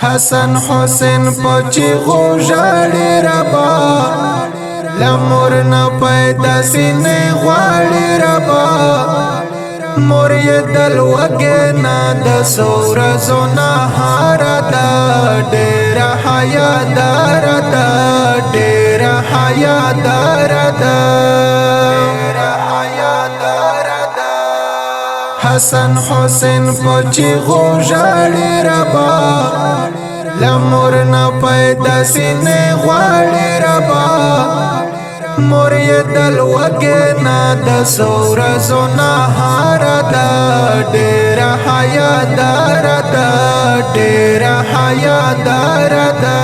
حسن حسین پچی غوژاړي ربا لمر نه پیدا سینې غواړي ربا مور یې دل وګنا د سورزو نهار دا ډېر حیا دار دا ډېر حیا دار دا حسن حسین پچی غوژاړي ربا لمر نه پیدا سینې غواړي ربا مور یې دل وګنا د سورزو نهار دا ډېر حیا دار دا ډېر حیا دار دا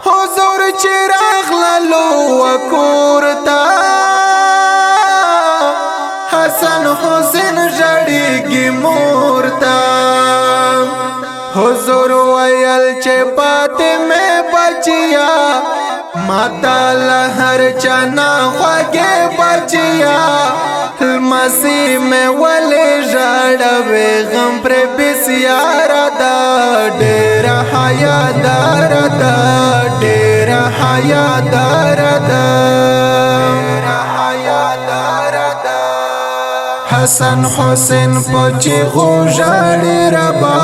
حضور چې راغللو وکورتا حسن حسین ژړېږي مورتا حضور ویل چې پاتې مې بچیا ماتا لهر چنا خوږې بچیا لمسی مې ولې ژړوي غم پر بسیار دا ډېر حیا دار دا ډېر حیا دار دا حسن حسین پچی غوژاړي ربا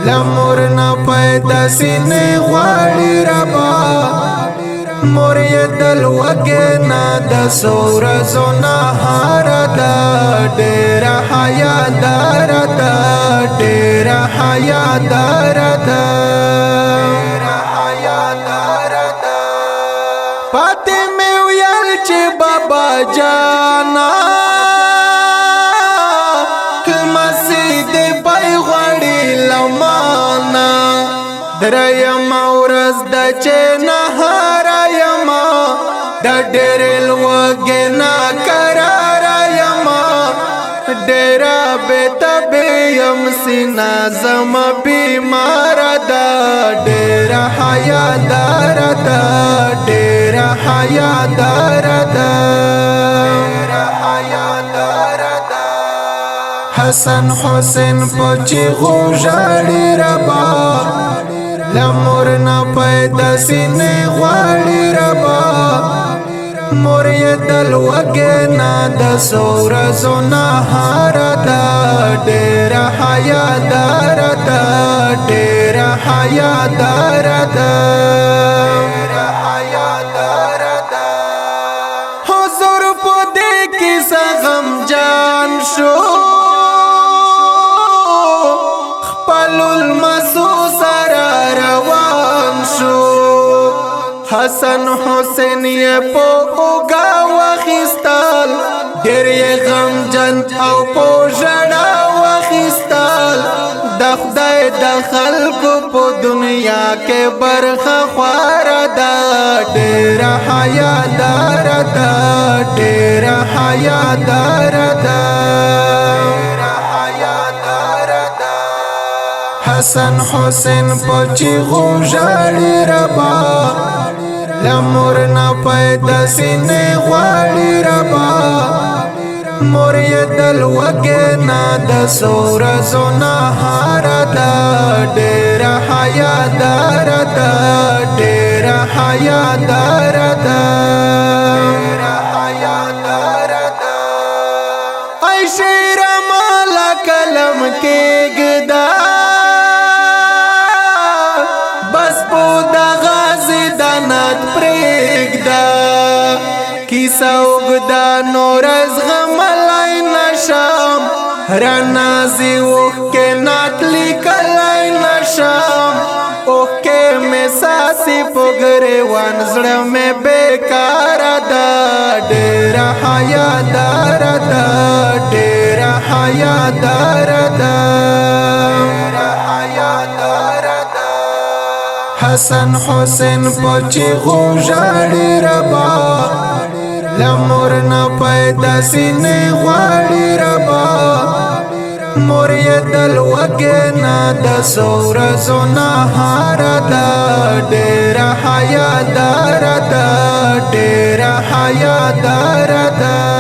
لمر نه پیدا سینې غواړي ربا مور یې دل وګنا د سورزو نهار دا ډېر حیا دار دا ډېر حیا دار دا پاتې مې ویل چې بابا جانا دریم ورځ د چې نهار یما د ډېر لوږنا قرار یما ډېر بېتبې یم سینا زما بیمار دا ډېر حیا دار دا ډېر حیا دار دا حسن حسین پچی غوژاړي ربا لمر نه پیدا سینې غواړي ربا مور یې دل وګنا د سورزو نهار دا ډېر حیا دار دا ډېر حیا دار دا حضور په دې کې غم جان شو حسن حسین یې په اوګه واخیستل ډېر یې غمجن او په ژړا واخیستل د خدای د خلکو په دنیا کې برخه خواره ده ډېر حیا دار ده ډېر حیا دار ده حسن حسین پچی غوژاړي ربا لمر نه پیدا سینې غواړي ربا مور یې دل وګنا د سورزو نهار دا ډېر حیا دار دا ډېر حیا دار دا ای شیر مالا کلم کې ګدا کیسا اوګدا نورز غملای نشم رنازي وکه ناتلی کلای نشم اوکه می ساسي پګره وان زړه می بیکار دا ډېر حیا دار دا ډېر حیا دار دا حسن حسین پچی غوژاړي ربا لمر نه پیدا سینې غواړي ربا مور یې دل وګنا د سورزو نهار دا ډېر حیا دار دا ډېر حیا دار دا